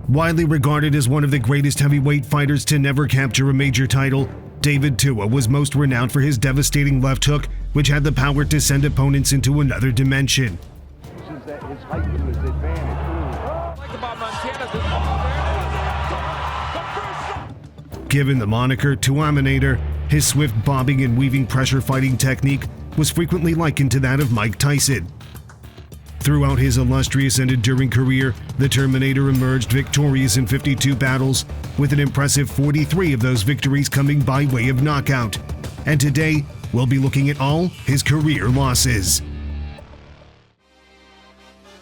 Widely regarded as one of the greatest heavyweight fighters to never capture a major title, David Tua was most renowned for his devastating left hook, which had the power to send opponents into another dimension. His height to his advantage. Like about Montana, Given the moniker Tuamanator, his swift bobbing and weaving pressure fighting technique was frequently likened to that of Mike Tyson. Throughout his illustrious and enduring career, the Terminator emerged victorious in 52 battles, with an impressive 43 of those victories coming by way of knockout. And today, we'll be looking at all his career losses.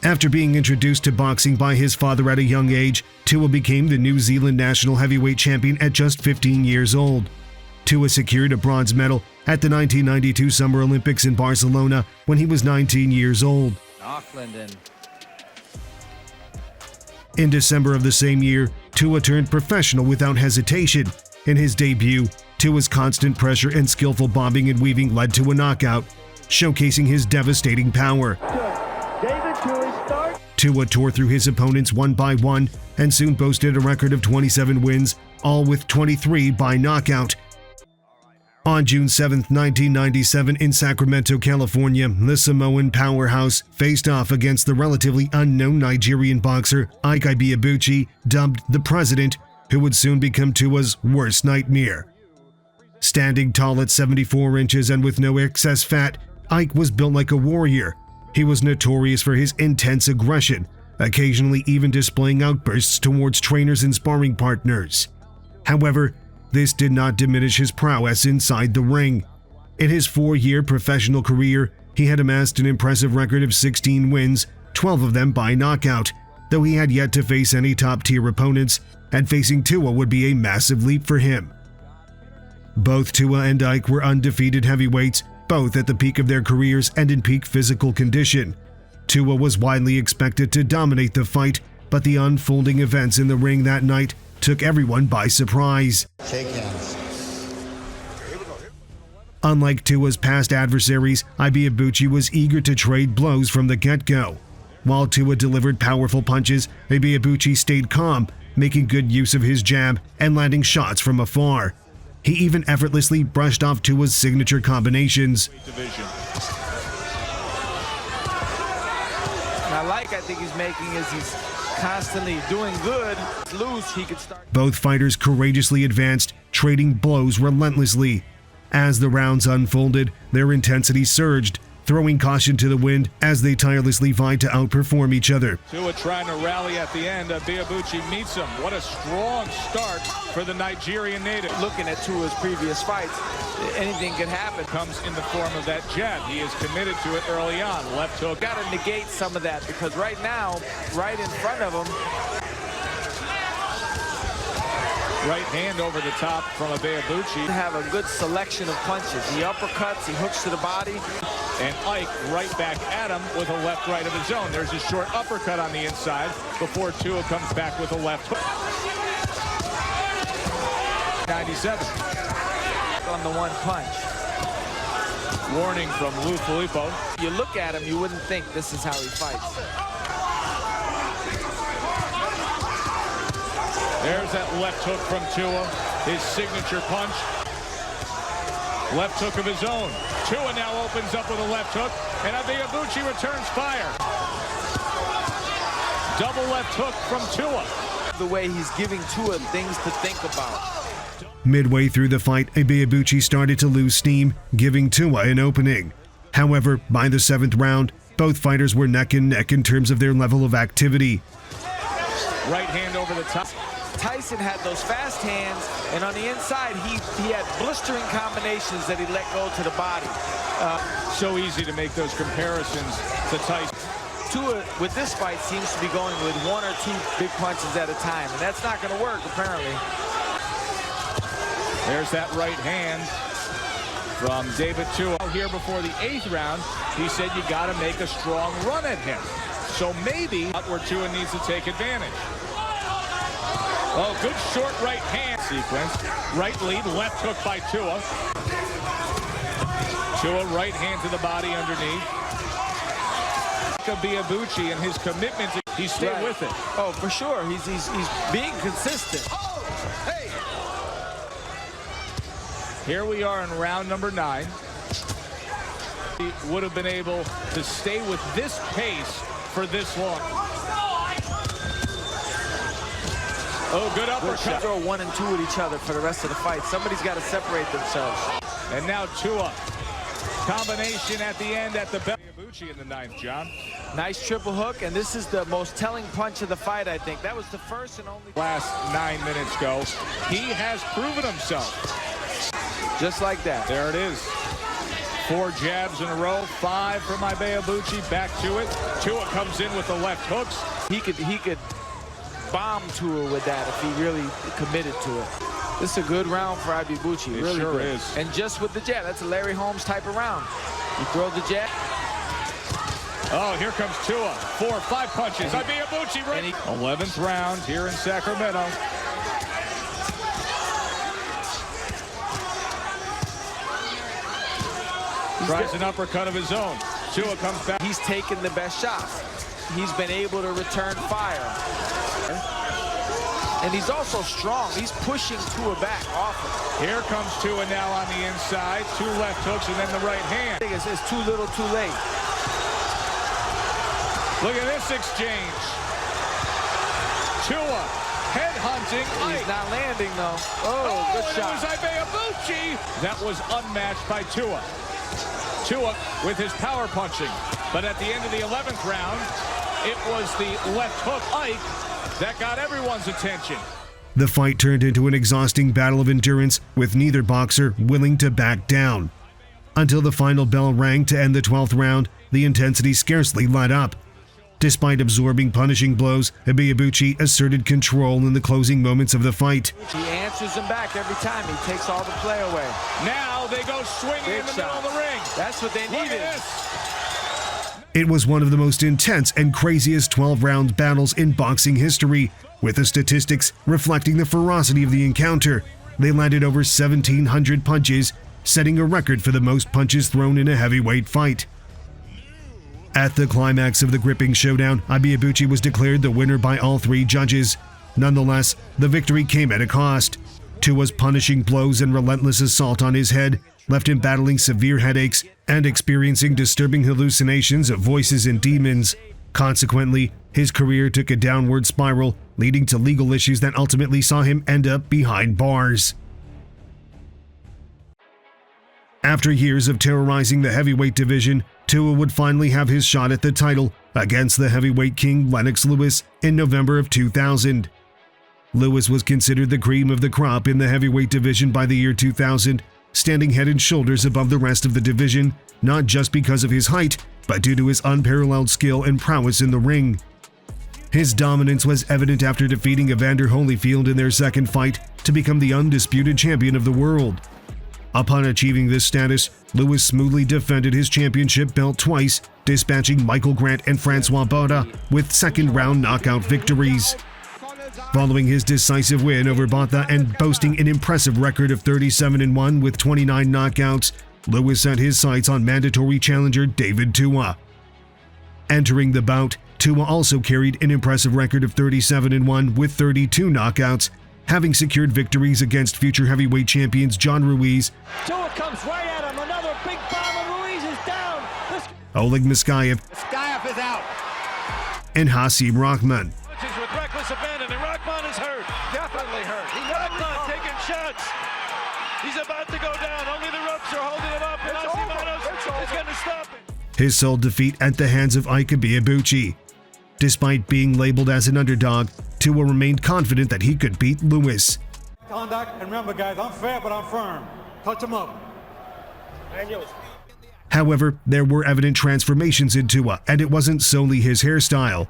After being introduced to boxing by his father at a young age, Tua became the New Zealand national heavyweight champion at just 15 years old. Tua secured a bronze medal at the 1992 Summer Olympics in Barcelona when he was 19 years old. In December of the same year, Tua turned professional without hesitation. In his debut, Tua's constant pressure and skillful bobbing and weaving led to a knockout, showcasing his devastating power. Tua tore through his opponents one by one and soon boasted a record of 27 wins, all with 23 by knockout. On June 7, 1997, in Sacramento, California, the Samoan powerhouse faced off against the relatively unknown Nigerian boxer Ike Ibeabuchi, dubbed the President, who would soon become Tua's worst nightmare. Standing tall at 74 inches and with no excess fat, Ike was built like a warrior. He was notorious for his intense aggression, occasionally even displaying outbursts towards trainers and sparring partners. However, this did not diminish his prowess inside the ring. In his 4-year professional career, he had amassed an impressive record of 16 wins, 12 of them by knockout, though he had yet to face any top-tier opponents, and facing Tua would be a massive leap for him. Both Tua and Ike were undefeated heavyweights, both at the peak of their careers and in peak physical condition. Tua was widely expected to dominate the fight, but the unfolding events in the ring that night took everyone by surprise. Shake hands. Unlike Tua's past adversaries, Ibeabuchi was eager to trade blows from the get-go. While Tua delivered powerful punches, Ibeabuchi stayed calm, making good use of his jab and landing shots from afar. He even effortlessly brushed off Tua's signature combinations. I think he's making is he's constantly doing good. Loose, he could start. Both fighters courageously advanced, trading blows relentlessly. As the rounds unfolded, their intensity surged, throwing caution to the wind as they tirelessly vied to outperform each other. Tua trying to rally at the end. Ibeabuchi meets him. What a strong start for the Nigerian native. Looking at Tua's previous fights, anything can happen. Comes in the form of that jab. He is committed to it early on. Left hook. Got to negate some of that because right now, right in front of him. Right hand over the top from Ibeabuchi. Have a good selection of punches. He uppercuts, he hooks to the body. And Ike right back at him with a left-right of his own. There's a short uppercut on the inside before Tua comes back with a left hook. 97. On the one punch. Warning from Lou Filippo. You look at him, you wouldn't think this is how he fights. There's that left hook from Tua, his signature punch. Left hook of his own. Tua now opens up with a left hook, and Ibeabuchi returns fire. Double left hook from Tua. The way he's giving Tua things to think about. Midway through the fight, Ibeabuchi started to lose steam, giving Tua an opening. However, by the 7th round, both fighters were neck and neck in terms of their level of activity. Right hand over the top. Tyson had those fast hands, and on the inside, he had blistering combinations that he let go to the body. So easy to make those comparisons to Tyson. Tua, with this fight, seems to be going with 1 or 2 big punches at a time, and that's not going to work, apparently. There's that right hand from David Tua. Here before the 8th round, he said you got to make a strong run at him. So maybe where Tua needs to take advantage. Oh, good short right hand sequence. Right lead, left hook by Tua. Tua right hand to the body underneath. Ibeabuchi and his commitment to he stayed with it. Oh, for sure. He's being consistent. Here we are in round number 9. He would have been able to stay with this pace for this long. Oh, good uppercut. Throw 1 and 2 at each other for the rest of the fight. Somebody's got to separate themselves. And now Tua. Combination at the end at the bell. Ibeabuchi in the 9th, John. Nice triple hook, and this is the most telling punch of the fight, I think. That was the first and only. Last 9 minutes go. He has proven himself. Just like that. There it is. 4 jabs in a row, 5 from Ibeabuchi. Back to it. Tua comes in with the left hooks. He could bomb Tua with that if he really committed to it. This is a good round for Ibeabuchi. It really sure good. is. And just with the jab, that's a Larry Holmes type of round. You throw the jab. Oh, here comes Tua. 4, 5 punches. Ibeabuchi ready. 11th round here in Sacramento. Tries an uppercut of his own. Tua comes back. He's taken the best shots. He's been able to return fire. And he's also strong. He's pushing Tua back often. Here comes Tua now on the inside. 2 left hooks and then the right hand. I think it's too little, too late. Look at this exchange. Tua head hunting. He's not landing though. Oh, good shot. It was Ibeabuchi. That was unmatched by Tua. Tua with his power punching. But at the end of the 11th round, it was the left hook Ike that got everyone's attention. The fight turned into an exhausting battle of endurance, with neither boxer willing to back down. Until the final bell rang to end the 12th round, the intensity scarcely let up. Despite absorbing punishing blows, Ibeabuchi asserted control in the closing moments of the fight. He answers him back every time. He takes all the play away. Now they go swinging in the middle of the ring. That's what they needed. It was one of the most intense and craziest 12-round battles in boxing history, with the statistics reflecting the ferocity of the encounter. They landed over 1,700 punches, setting a record for the most punches thrown in a heavyweight fight. At the climax of the gripping showdown, Ibeabuchi was declared the winner by all 3 judges. Nonetheless, the victory came at a cost. Tua's punishing blows and relentless assault on his head left him battling severe headaches and experiencing disturbing hallucinations of voices and demons. Consequently, his career took a downward spiral, leading to legal issues that ultimately saw him end up behind bars. After years of terrorizing the heavyweight division, Tua would finally have his shot at the title against the heavyweight king Lennox Lewis in November of 2000. Lewis was considered the cream of the crop in the heavyweight division by the year 2000, standing head and shoulders above the rest of the division, not just because of his height, but due to his unparalleled skill and prowess in the ring. His dominance was evident after defeating Evander Holyfield in their second fight to become the undisputed champion of the world. Upon achieving this status, Lewis smoothly defended his championship belt twice, dispatching Michael Grant and Francois Botha with second-round knockout victories. Following his decisive win over Botha and boasting an impressive record of 37-1 with 29 knockouts, Lewis set his sights on mandatory challenger David Tua. Entering the bout, Tua also carried an impressive record of 37-1 with 32 knockouts, having secured victories against future heavyweight champions John Ruiz, Tua comes right at him, another big bomb, and Ruiz is down. Oleg Muskayev, Muskayev is out. and Hasim Rahman. Punches with reckless abandon, and Rahman is hurt. Definitely hurt. Rahman taking shots. He's about to go down. Only the ropes are holding him up, and Ustinov is going to stop it. His sole defeat at the hands of Ike Ibeabuchi. Despite being labeled as an underdog, Tua remained confident that he could beat Lewis. Conduct, and remember guys, I'm fair but I'm firm. Touch him up. However, there were evident transformations in Tua, and it wasn't solely his hairstyle.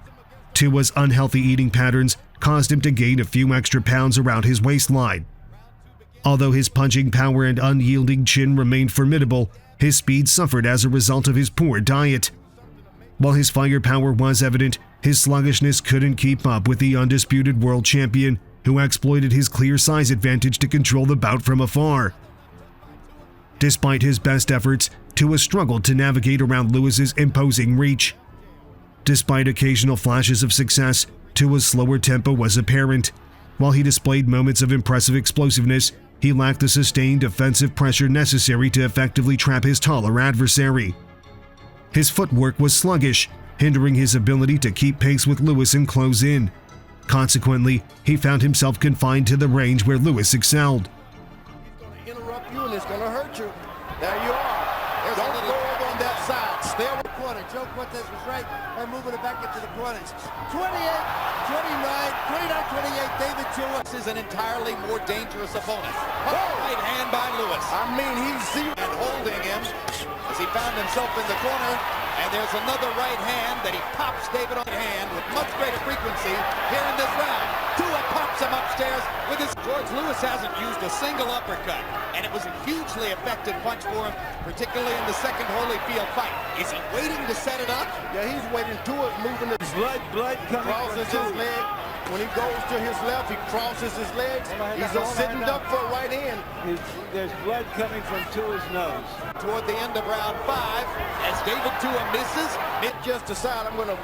Tua's unhealthy eating patterns caused him to gain a few extra pounds around his waistline. Although his punching power and unyielding chin remained formidable, his speed suffered as a result of his poor diet. While his firepower was evident, his sluggishness couldn't keep up with the undisputed world champion, who exploited his clear size advantage to control the bout from afar. Despite his best efforts, Tua struggled to navigate around Lewis's imposing reach. Despite occasional flashes of success, Tua's slower tempo was apparent. While he displayed moments of impressive explosiveness, he lacked the sustained defensive pressure necessary to effectively trap his taller adversary. His footwork was sluggish, hindering his ability to keep pace with Lewis and close in. Consequently, he found himself confined to the range where Lewis excelled. He's going to interrupt you and it's going to hurt you. There you are. Don't go over on that side. Stay on the corner. Joe Cortez was right by moving it back into the corners. 28, 29, 28, David Tua. This is an entirely more dangerous opponent. Right hand by Lewis. I mean, he's zero. And holding him as he found himself in the corner. And there's another right hand that he pops David on the hand with much greater frequency here in this round. Tua pops him upstairs with his... George Lewis hasn't used a single uppercut, and it was a hugely effective punch for him, particularly in the second Holyfield fight. Is he waiting to set it up? Yeah, he's waiting. Tua's moving his Blood coming crosses from his leg. When he goes to his left, he crosses his legs. He's just sitting up for a right hand. There's blood coming from Tua's nose. Toward the end of round 5, as David Tua misses, It just decided I'm going to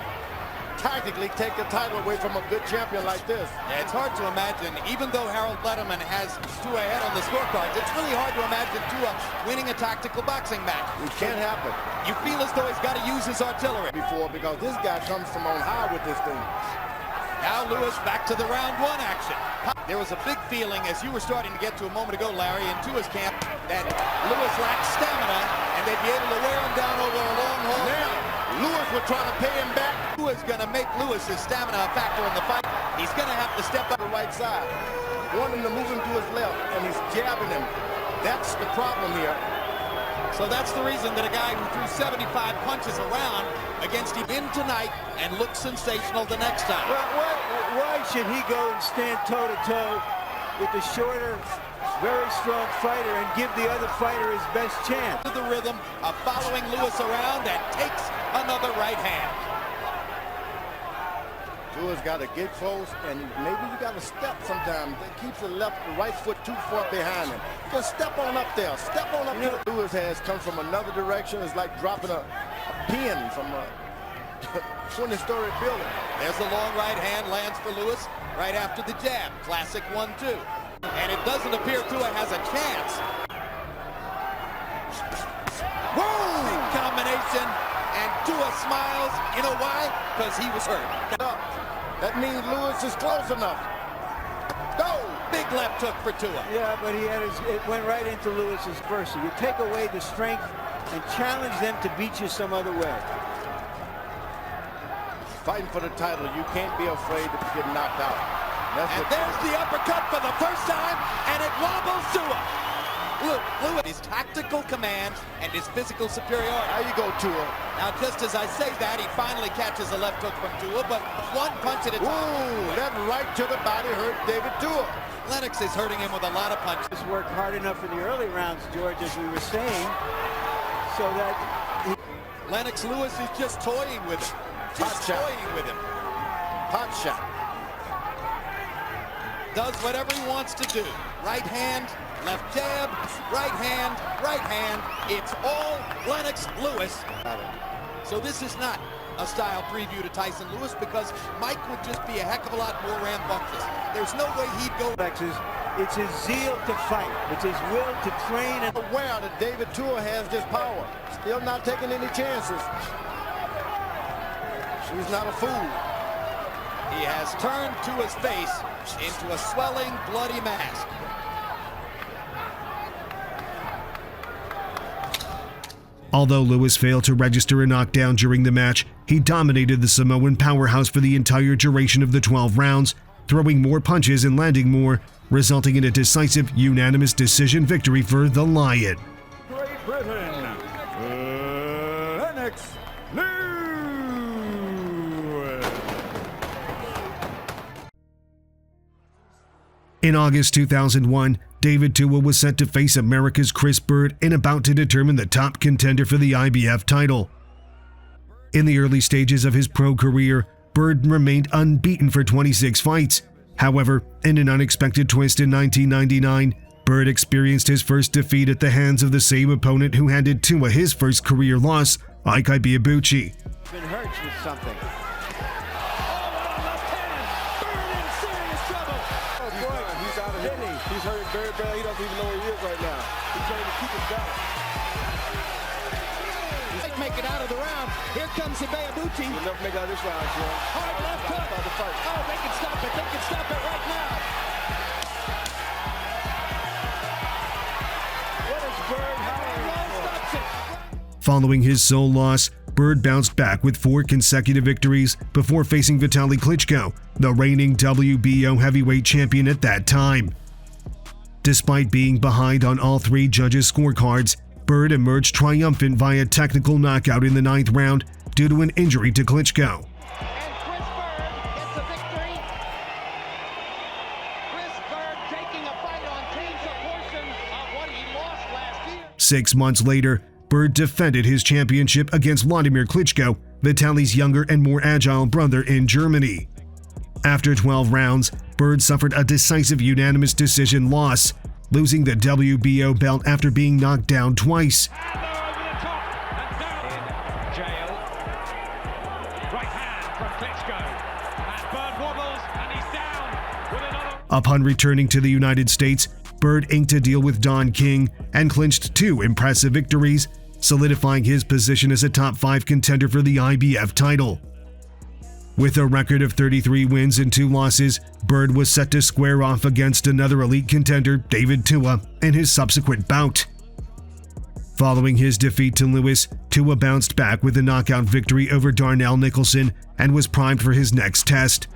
tactically take the title away from a good champion like this. Yeah, it's hard to imagine, even though Harold Letterman has Tua ahead on the scorecards, it's really hard to imagine Tua winning a tactical boxing match. It can't happen. You feel as though he's got to use his artillery. Before, because this guy comes from on high with this thing. Now Lewis back to the round 1 action. There was a big feeling, as you were starting to get to a moment ago, Larry, in Tua's camp, that Lewis lacked stamina, and they'd be able to wear him down over a long haul. Now, Lewis was trying to pay him back. Tua's going to make Lewis's stamina a factor in the fight. He's going to have to step up. The right side. Wanting to move him to his left, and he's jabbing him. That's the problem here. So that's the reason that a guy who threw 75 punches around against him in tonight and looked sensational the next time. Why should he go and stand toe-to-toe with the shorter, very strong fighter and give the other fighter his best chance? To the rhythm of following Lewis around and takes another right hand. Tua's got to get close, and maybe you got to step sometimes. It keeps the right foot too far behind him. Just step on up there. Step on up there. Lewis has come from another direction. It's like dropping a pin from a 20-story building. There's the long right hand, lands for Lewis right after the jab. Classic 1-2. And it doesn't appear Tua has a chance. Whoa! Big combination, and Tua smiles. You know why? Because he was hurt. That means Lewis is close enough. Go! Big left hook for Tua. Yeah, but it went right into Lewis's versa. You take away the strength and challenge them to beat you some other way. Fighting for the title, you can't be afraid to get knocked out. And there's the uppercut for the first time, and it wobbles Tua. Lewis, his tactical command and his physical superiority. How you go, Tua? Now, just as I say that, he finally catches a left hook from Tua, but one punch at a time. Ooh, that right to the body hurt David Tua. Lennox is hurting him with a lot of punches. Just worked hard enough in the early rounds, George, as we were saying, so that Lennox Lewis is just toying with him. Just toying with him. Pot shot. Does whatever he wants to do. Right hand, left jab, right hand, right hand. It's all Lennox Lewis. So this is not a style preview to Tyson Lewis, because Mike would just be a heck of a lot more rambunctious. There's no way he'd go. It's his zeal to fight. It's his will to train. And aware that David Tua has this power. Still not taking any chances. He's not a fool. He has turned Tua's face into a swelling, bloody mask. Although Lewis failed to register a knockdown during the match, he dominated the Samoan powerhouse for the entire duration of the 12 rounds, throwing more punches and landing more, resulting in a decisive, unanimous decision victory for the Lion. Great Britain, Lennox Lewis. In August 2001, David Tua was set to face America's Chris Byrd in a bout to determine the top contender for the IBF title. In the early stages of his pro career, Byrd remained unbeaten for 26 fights. However, in an unexpected twist in 1999, Byrd experienced his first defeat at the hands of the same opponent who handed Tua his first career loss, Ike Ibeabuchi. Been hurt with something. He's out of here. He's hurt very bad. He doesn't even know where he is right now. He's trying to keep his balance. Might make it out of the round. Here comes Ibeabuchi. He'll never make it out of this round, Jim. Hard left hook. Oh, they can stop it. They can stop it right now. What is Byrd? Stops it. Following his sole loss, Byrd bounced back with 4 consecutive victories before facing Vitaly Klitschko, the reigning WBO heavyweight champion at that time. Despite being behind on all 3 judges' scorecards, Byrd emerged triumphant via technical knockout in the 9th round due to an injury to Klitschko. And Chris Byrd gets a victory. Chris Byrd taking a fight on teams a portion of what he lost last year. 6 months later, Byrd defended his championship against Vladimir Klitschko, Vitaly's younger and more agile brother, in Germany. After 12 rounds, Byrd suffered a decisive unanimous decision loss, losing the WBO belt after being knocked down twice. Upon returning to the United States, Byrd inked a deal with Don King and clinched 2 impressive victories, solidifying his position as a top 5 contender for the IBF title. With a record of 33 wins and 2 losses, Byrd was set to square off against another elite contender, David Tua, in his subsequent bout. Following his defeat to Lewis, Tua bounced back with a knockout victory over Darnell Nicholson and was primed for his next test.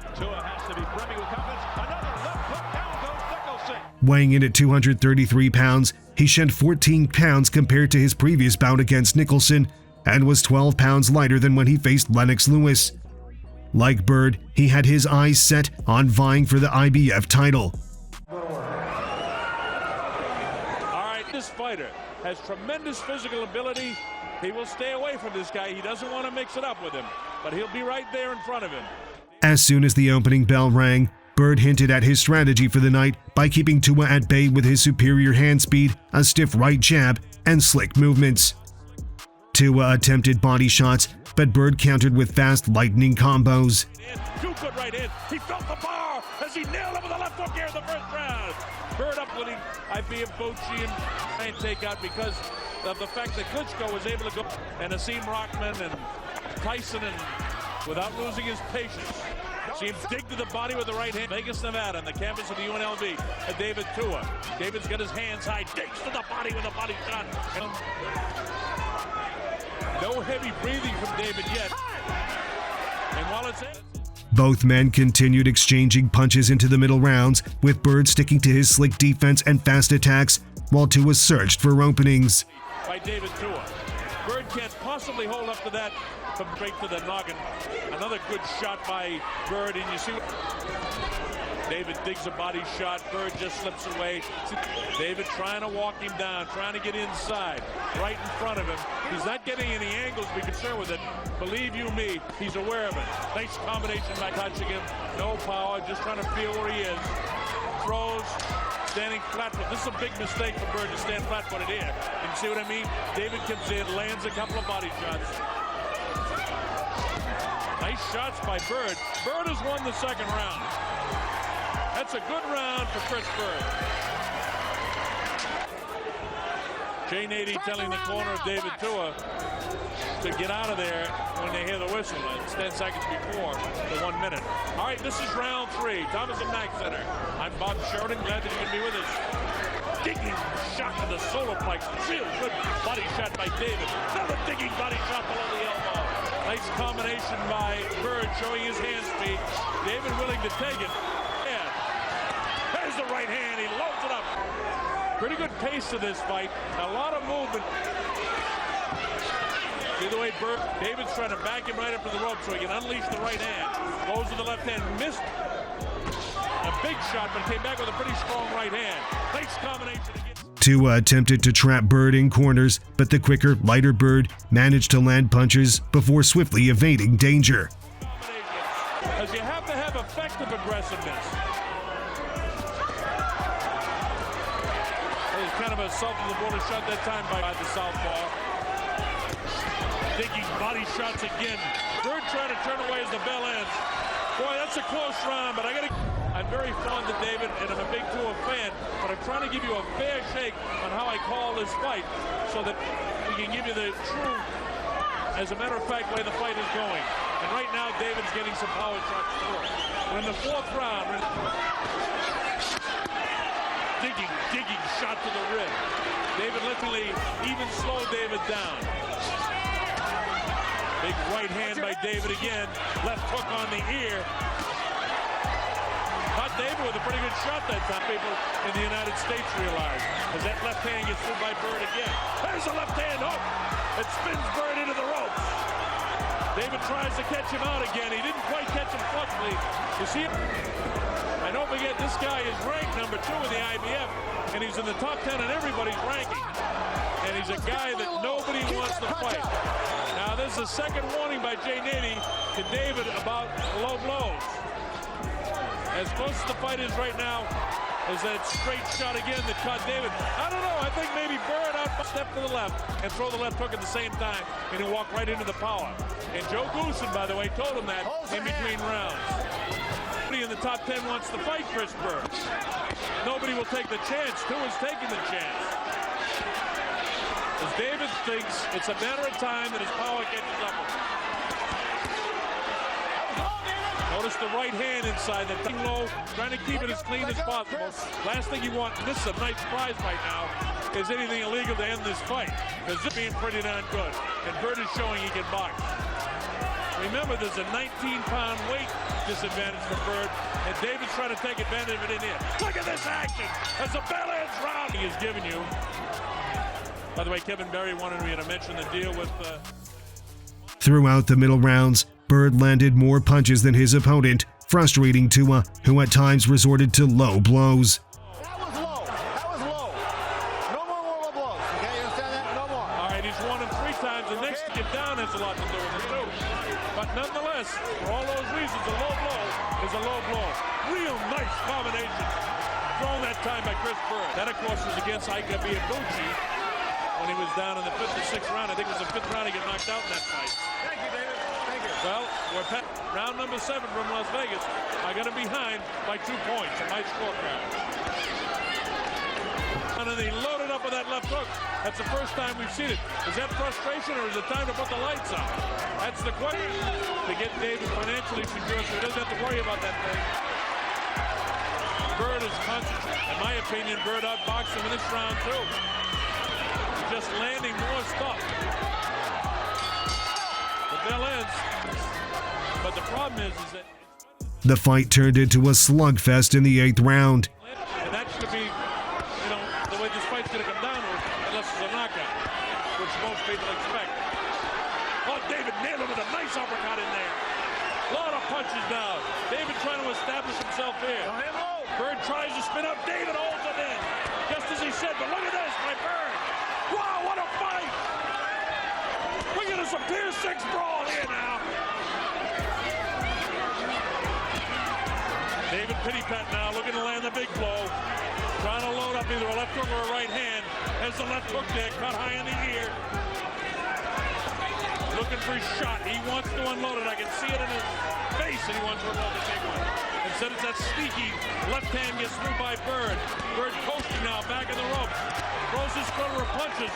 Weighing in at 233 pounds, he shed 14 pounds compared to his previous bout against Nicholson and was 12 pounds lighter than when he faced Lennox Lewis. Like Byrd, he had his eyes set on vying for the IBF title. All right, this fighter has tremendous physical ability. He will stay away from this guy. He doesn't want to mix it up with him, but he'll be right there in front of him. As soon as the opening bell rang, Byrd hinted at his strategy for the night by keeping Tua at bay with his superior hand speed, a stiff right jab, and slick movements. Tua attempted body shots, but Byrd countered with fast, lightning combos. 2 good right in. He felt the bar as he nailed him with a left hook here in the first round. Byrd upwitting Ibeabuchi and take out because of the fact that Klitschko was able to go and Asim Rockman and Tyson and without losing his patience. See him dig to the body with the right hand. Vegas, Nevada, on the canvas of the UNLV. David Tua. David's got his hands high, digs to the body with a body shot. No heavy breathing from David yet. And while it's in, both men continued exchanging punches into the middle rounds, with Byrd sticking to his slick defense and fast attacks, while Tua searched for openings. By David Tua. Byrd can't possibly hold up to that. Come straight to the noggin. Another good shot by Byrd, and you see David digs a body shot. Byrd just slips away. David trying to walk him down, trying to get inside, right in front of him. He's not getting any angles to be concerned with it. Believe you me, he's aware of it. Nice combination by touching him. No power, just trying to feel where he is. Throws, standing flat-footed. This is a big mistake for Byrd to stand flat-footed here. You see what I mean? David comes in, lands a couple of body shots. Nice shots by Byrd. Byrd has won the 2nd round. That's a good round for Chris Byrd. Jay Nady telling the corner of David Tua to get out of there when they hear the whistle. It's 10 seconds before the 1 minute. All right, this is round 3. Thomas and Mack Center. I'm Bob Sheridan. Glad that you can be with us. Digging shot to the solar plex. Real good body shot by David. Another digging body shot below the elbow. Nice combination by Byrd showing his hand speed. David willing to take it. And there's the right hand. He loads it up. Pretty good pace to this fight. A lot of movement. See the way Byrd, David's trying to back him right up to the rope so he can unleash the right hand. Goes to the left hand. Missed a big shot, but came back with a pretty strong right hand. Nice combination again. Tua attempted to trap Byrd in corners, but the quicker, lighter Byrd managed to land punches before swiftly evading danger. Because you have to have effective aggressiveness. It was kind of a salt in the border shot that time by the southpaw. Digging body shots again. Byrd trying to turn away as the bell ends. Boy, that's a close round, but I'm very fond of David, and I'm a big Tua fan, but I'm trying to give you a fair shake on how I call this fight so that we can give you the true, as a matter of fact, way the fight is going. And right now, David's getting some power shots through. We're in the fourth round. Digging shot to the rib. David literally even slowed David down. Big right hand by David again. Left hook on the ear. Caught David with a pretty good shot that time. People in the United States realize as that left hand gets through by Byrd again. There's a left hand hook. It spins Byrd into the ropes. David tries to catch him out again. He didn't quite catch him flushly. You see him? And don't forget, this guy is ranked number 2 in the IBF, and he's in the top 10 in everybody's ranking. And he's a guy that nobody wants to fight. Now, this is a second warning by Jay Nady to David about low blows. As close as the fight is right now, is that straight shot again that caught David. I don't know. I think maybe Byrd out step to the left and throw the left hook at the same time, and he'll walk right into the power. And Joe Goosen, by the way, told him that in between rounds. Nobody in the top 10 wants to fight Chris Byrd. Nobody will take the chance. Tua's taking the chance. As David thinks it's a matter of time that his power catches up with him. Notice the right hand inside, the low, trying to keep it as clean as possible. Last thing you want, and this is a nice prize right now, is anything illegal to end this fight, because this is being pretty darn good. And Byrd is showing he can box. Remember, there's a 19-pound weight disadvantage for Byrd, and David's trying to take advantage of it in here. Look at this action as the bell ends round he has given you. By the way, Kevin Barry wanted me to mention the deal with... Throughout the middle rounds, Byrd landed more punches than his opponent, frustrating Tua, who at times resorted to low blows. That was low. That was low. No more low blows. Okay, you understand that? No more. All right, he's won him 3 times. The next to get down has a lot to do with it, too. But nonetheless, for all those reasons, a low blow is a low blow. Real nice combination. Thrown that time by Chris Byrd. That, of course, was against Ike Ibeabuchi when he was down in the 5th or 6th round. I think it was the 5th round he got knocked out in that fight. Thank you, David. Thank you. Well, we're round number 7 from Las Vegas. I got him behind by 2 points on my scorecard. And then he loaded up with that left hook. That's the first time we've seen it. Is that frustration or is it time to put the lights on? That's the question. To get David financially secure so he doesn't have to worry about that thing. Byrd is concentrated. In my opinion, Byrd outboxed him in this round too. Just landing more stuff. The bell ends. But the problem is that the fight turned into a slugfest in the 8th round. and that should be, the way this fight's going to come down to, unless it's a knockout, which most people expect. Oh, David nailed him with a nice uppercut in there. A lot of punches now. David trying to establish himself here. Byrd tries to spin up. David holds it in. Just as he said, but look at this by Byrd. Wow, what a fight! We're getting some Pier 6 brawl here now. David Pittypat now looking to land the big blow. Trying to load up either a left hook or a right hand. There's the left hook there, cut high in the ear. Looking for his shot. He wants to unload it. I can see it in his face and he wants to unload the big one. Instead it's that sneaky left hand gets through by Byrd. Byrd coasting now, back in the ropes. Throws his quarter of punches.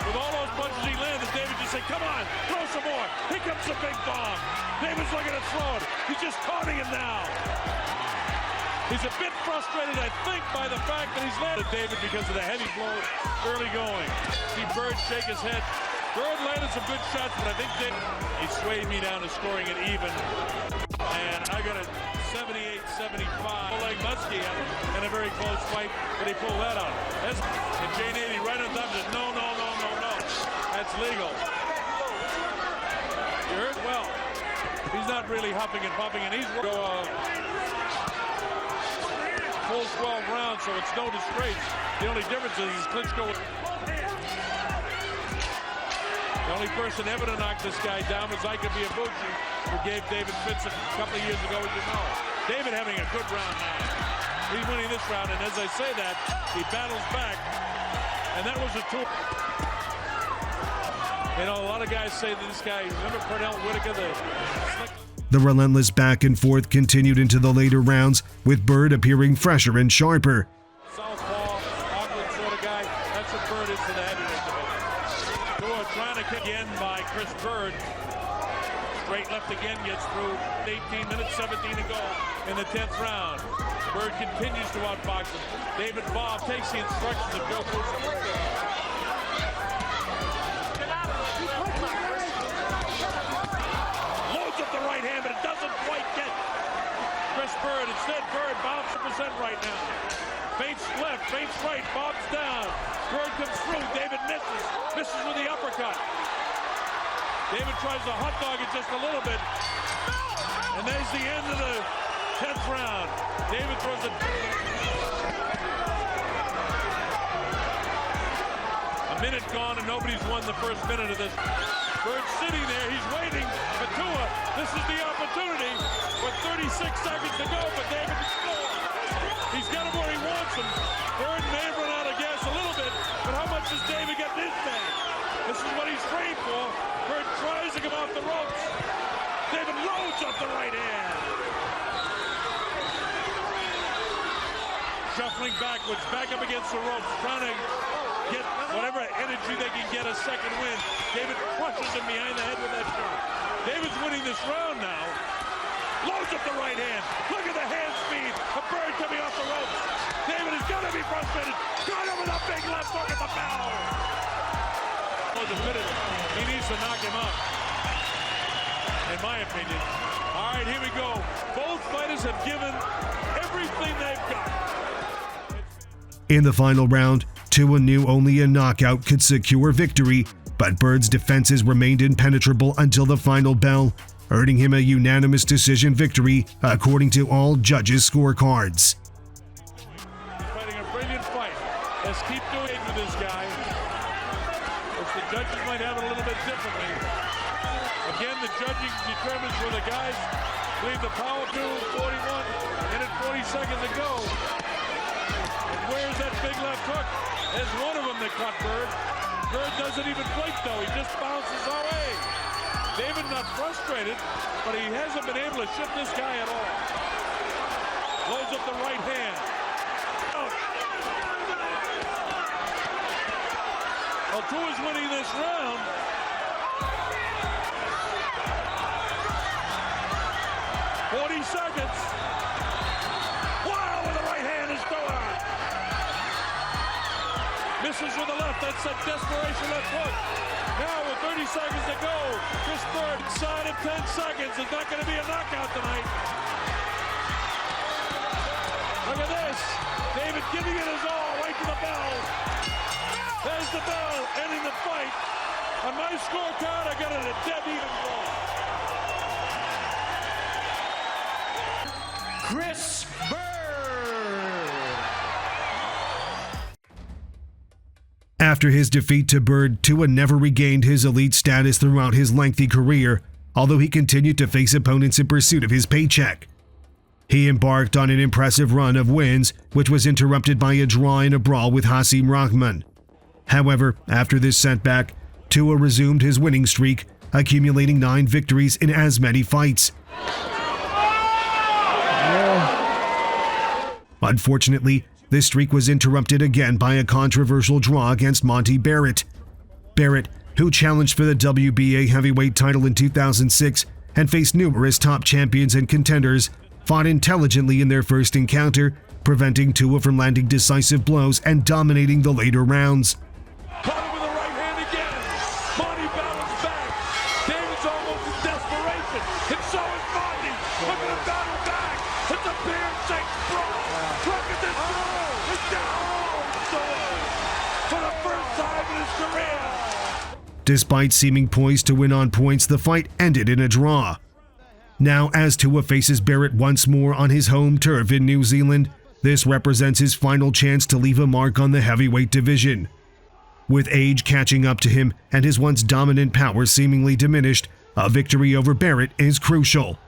With all those punches he landed, David just said, come on, throw some more. Here comes the big bomb. David's looking to throw it. He's just taunting him now. He's a bit frustrated, I think, by the fact that he's landed David because of the heavy blow early going. See Byrd shake his head. Byrd landed some good shots, but I think he swayed me down to scoring it even. And I got a 78-75. Like Muskie in a very close fight, but he pulled that out. And Jay Nady right on top says, no. That's legal. You heard? Well, he's not really huffing and puffing, and he's full 12 rounds, so it's no disgrace. The only difference is Klitschko. The only person ever to knock this guy down was Ike Ibeabuchi, who gave David fits a couple of years ago, as you know. David having a good round now. He's winning this round, and as I say that, he battles back, and that was a two. You know, a lot of guys say that this guy, remember Pernell Whitaker, The relentless back and forth continued into the later rounds, with Byrd appearing fresher and sharper. southpaw, awkward sort of guy. That's what Byrd is to the heavyweight division. Tua trying to kick in by Chris Byrd. Straight left again, gets through. 18 minutes, 17 to go in the 10th round. Byrd continues to outbox him. David Bob takes the instructions of Joe Fuso. Loads up the right hand, but it doesn't quite get Chris Byrd. Instead, Byrd bombs the % right now. Feints left, feints right, bobs down. Byrd comes through, David misses with the uppercut. David tries to hot dog it just a little bit. And there's the end of the 10th round. David throws it. A minute gone and nobody's won the first minute of this. Byrd sitting there, he's waiting for Tua. This is the opportunity with 36 seconds to go for David to score. He's got him where he wants him. Byrd may have run out of gas a little bit, but how much does David get in his bag? This is what he's trained for. Byrd tries to come off the ropes. David loads up the right hand. Shuffling backwards, back up against the ropes, trying to get whatever energy they can get a second win. David crushes him behind the head with that shot. David's winning this round now. Loads up the right hand. Look at the hand speed of Byrd coming off the ropes. David is going to be frustrated. Got him with a big left hook at the bell. He needs to knock him out, in my opinion. All right, here we go. Both fighters have given everything they've got. In the final round, Tua knew only a knockout could secure victory, but Byrd's defenses remained impenetrable until the final bell, earning him a unanimous decision victory according to all judges' scorecards. He's fighting a brilliant fight. Let's keep doing it with this guy. The judges might have it a little bit differently. Again, the judging determines where the guys leave the power to 41, minute 40 seconds to go. And where's that big left hook? There's one of them that caught Byrd. Byrd doesn't even blink though, he just bounces away. David not frustrated, but he hasn't been able to shift this guy at all. Loads up the right hand. Well, Tua's winning this round. 40 seconds. Wow, with the right hand is Tua. Misses with the left. That's a desperation left hook. Now with 30 seconds to go, Chris Byrd inside of 10 seconds. It's not going to be a knockout tonight. Look at this. David giving it his all right to the bell. There's the bell, ending the fight. On my scorecard, I got it a dead even draw. Chris Byrd. After his defeat to Byrd, Tua never regained his elite status throughout his lengthy career, although he continued to face opponents in pursuit of his paycheck. He embarked on an impressive run of wins, which was interrupted by a draw in a brawl with Hasim Rahman. However, after this setback, Tua resumed his winning streak, accumulating 9 victories in as many fights. Unfortunately, this streak was interrupted again by a controversial draw against Monte Barrett. Barrett, who challenged for the WBA heavyweight title in 2006 and faced numerous top champions and contenders, fought intelligently in their first encounter, preventing Tua from landing decisive blows and dominating the later rounds. Caught him with the right hand again. Monte battles back. David's almost in desperation. And so is Monte. Look at him battle back. It's a beer-shaped brawl. Look at this brawl. It's down. For the first time in his career. Despite seeming poised to win on points, the fight ended in a draw. Now, as Tua faces Barrett once more on his home turf in New Zealand, this represents his final chance to leave a mark on the heavyweight division. With age catching up to him and his once dominant power seemingly diminished, a victory over Barrett is crucial.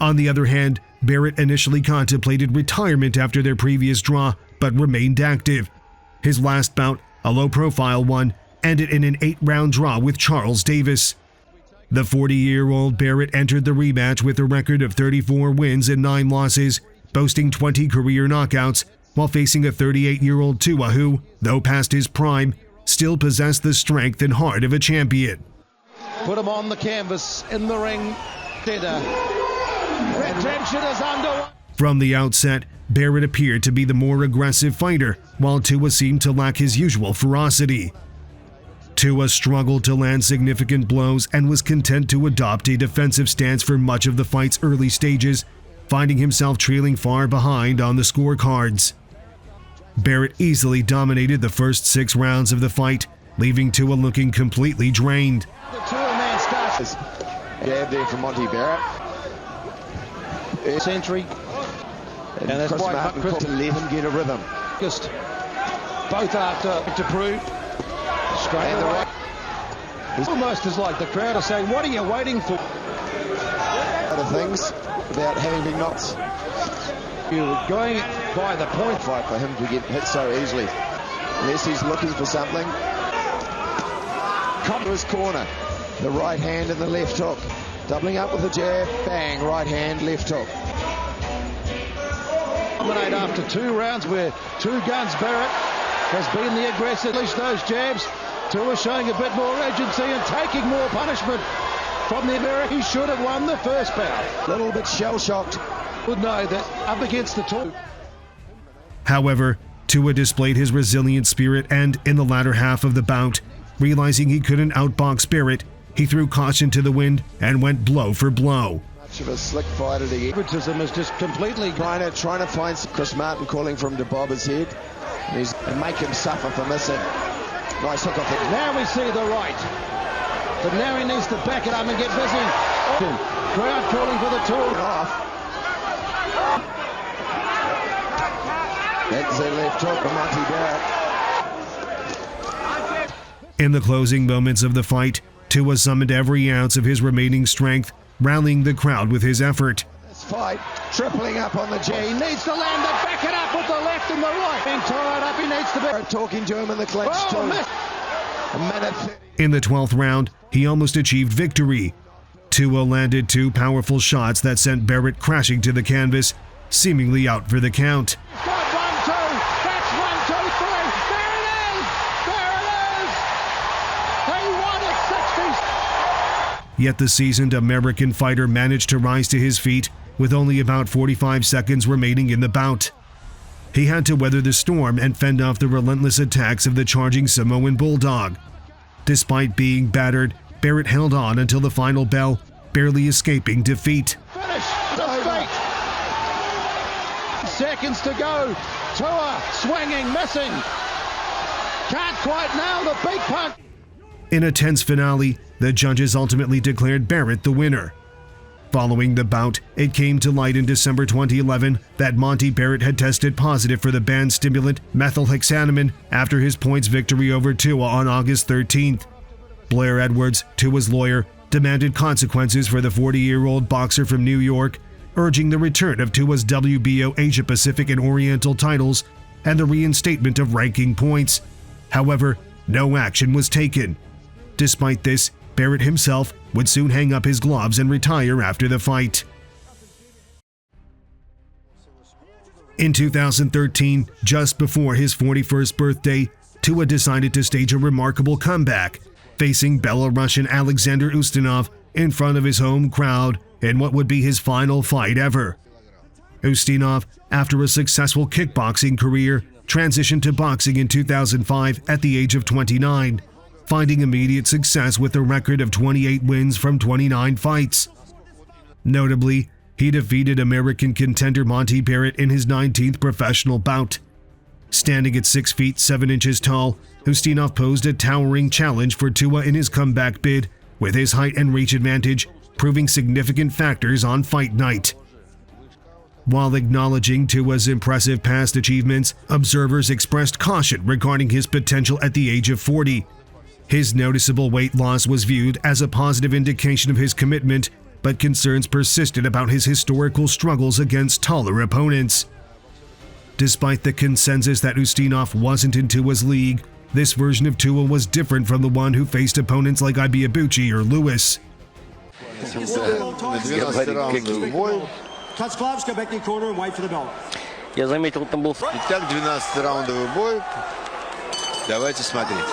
On the other hand, Barrett initially contemplated retirement after their previous draw, but remained active. His last bout, a low-profile one, ended in an 8-round draw with Charles Davis. The 40-year-old Barrett entered the rematch with a record of 34 wins and 9 losses, boasting 20 career knockouts, while facing a 38-year-old Tua who, though past his prime, still possessed the strength and heart of a champion. Put him on the canvas, in the ring, center. Red tension is under. From the outset, Barrett appeared to be the more aggressive fighter, while Tua seemed to lack his usual ferocity. Tua struggled to land significant blows and was content to adopt a defensive stance for much of the fight's early stages, finding himself trailing far behind on the scorecards. Barrett easily dominated the first 6 rounds of the fight, leaving Tua looking completely drained. The Tuaman starts. Jab there from Monte Barrett. Century. And that's why Chris to let him get a rhythm. Just both after to prove. Straight and away. It's almost as like the crowd are saying, what are you waiting for? Other things about having big knots. You're going by the point. Fight for him to get hit so easily. Unless he's looking for something. Come to his corner. The right hand and the left hook. Doubling up with a jab. Bang. Right hand, left hook. Dominate after 2 rounds where 2 guns Barrett has been the aggressor. At least those jabs. Tua showing a bit more agency and taking more punishment from the American. He should have won the first bout. A little bit shell-shocked. Would know that up against the top. However, Tua displayed his resilient spirit and, in the latter half of the bout, realizing he couldn't outbox Barrett, he threw caution to the wind and went blow for blow. Much of a slick fighter to get. Favoritism is just completely trying to find Chris Martin calling for him to bob his head and make him suffer for missing. Nice hook off it. Now we see the right. But now he needs to back it up and get busy. Crowd calling for the tool. Off. That's a left hook from Monte Barrett. In the closing moments of the fight, Tua summoned every ounce of his remaining strength, rallying the crowd with his effort. This fight, tripling up on the jab. He needs to land it, back it up with the left and the right. Being tied up, he needs to be. Talking to him in the clinch too. A minute 30. In the 12th round, he almost achieved victory. Tua landed 2 powerful shots that sent Barrett crashing to the canvas, seemingly out for the count. Got 1, 2. That's 1, 2, 3. There it is. There it is. He won at 60. Yet the seasoned American fighter managed to rise to his feet with only about 45 seconds remaining in the bout. He had to weather the storm and fend off the relentless attacks of the charging Samoan bulldog. Despite being battered, Barrett held on until the final bell, barely escaping defeat. Finish the fight. Seconds to go. Tua swinging, missing. Can't quite nail the big punch. In a tense finale, the judges ultimately declared Barrett the winner. Following the bout, it came to light in December 2011 that Monte Barrett had tested positive for the banned stimulant methylhexanamine after his points victory over Tua on August 13th. Blair Edwards, Tua's lawyer, demanded consequences for the 40-year-old boxer from New York, urging the return of Tua's WBO Asia Pacific and Oriental titles and the reinstatement of ranking points. However, no action was taken. Despite this, Barrett himself would soon hang up his gloves and retire after the fight. In 2013, just before his 41st birthday, Tua decided to stage a remarkable comeback, facing Belarusian Alexander Ustinov in front of his home crowd in what would be his final fight ever. Ustinov, after a successful kickboxing career, transitioned to boxing in 2005 at the age of 29, finding immediate success with a record of 28 wins from 29 fights. Notably, he defeated American contender Monte Barrett in his 19th professional bout. Standing at 6 feet 7 inches tall, Ustinov posed a towering challenge for Tua in his comeback bid, with his height and reach advantage proving significant factors on fight night. While acknowledging Tua's impressive past achievements, observers expressed caution regarding his potential at the age of 40. His noticeable weight loss was viewed as a positive indication of his commitment, but concerns persisted about his historical struggles against taller opponents. Despite the consensus that Ustinov wasn't in Tua's league, This version of Tua was different from the one who faced opponents like Ibeabuchi or Lewis. Я заметил, там был... Итак, 12-раундовый бой. Давайте смотреть.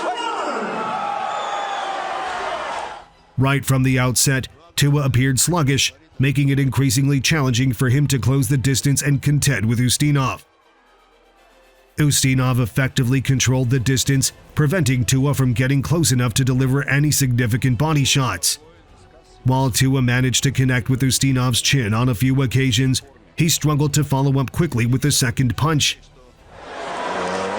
Right from the outset, Tua appeared sluggish, making it increasingly challenging for him to close the distance and contend with Ustinov. Ustinov effectively controlled the distance, preventing Tua from getting close enough to deliver any significant body shots. While Tua managed to connect with Ustinov's chin on a few occasions, he struggled to follow up quickly with the second punch.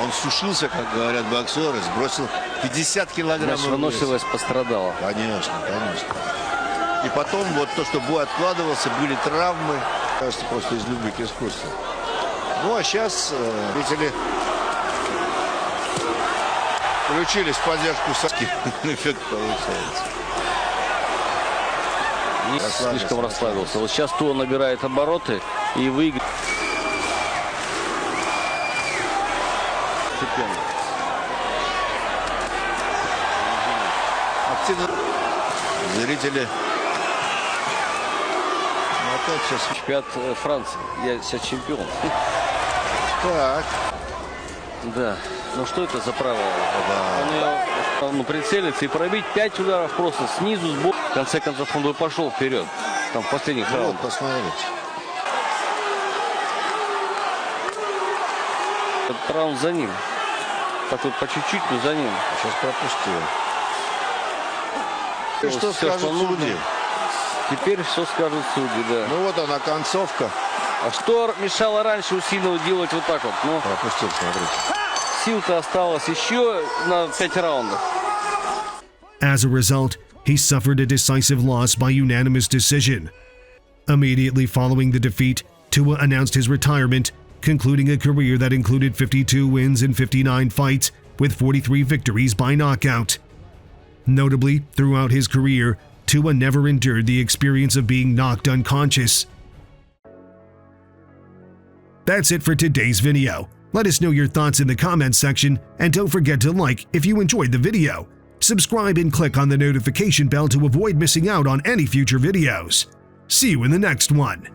Он сушился, как говорят боксеры, сбросил 50 килограммов. Выносливость пострадала. Конечно, конечно. И потом вот то, что бой откладывался, были травмы. Кажется, просто из любви к искусству. Ну а сейчас зрители включились в поддержку Саски. Эффект получается. Слишком расслабился. Вот сейчас Туа набирает обороты и выиграет. Активно зрители. Чемпионат Франции. Я сейчас чемпион. Так. Да. Ну что это за право? Да. Он прицелится и пробить 5 ударов просто снизу, сбоку. В конце концов он бы пошел вперед. Там в последних раундах. Посмотрите. Этот раунд за ним. Так вот по чуть-чуть, но за ним. Сейчас пропустил. И что скажут судьи? Теперь все скажут судьи, да. Ну вот она, концовка. А что мешало раньше Устинову делать вот так вот? Ну, пропустил, смотрите. Сил-то осталось еще на 5 раундов. As a result, he suffered a decisive loss by unanimous decision. Immediately following the defeat, Tua announced his retirement, concluding a career that included 52 wins in 59 fights, with 43 victories by knockout. Notably, throughout his career, Tua never endured the experience of being knocked unconscious. That's it for today's video. Let us know your thoughts in the comments section, and don't forget to like if you enjoyed the video. Subscribe and click on the notification bell to avoid missing out on any future videos. See you in the next one.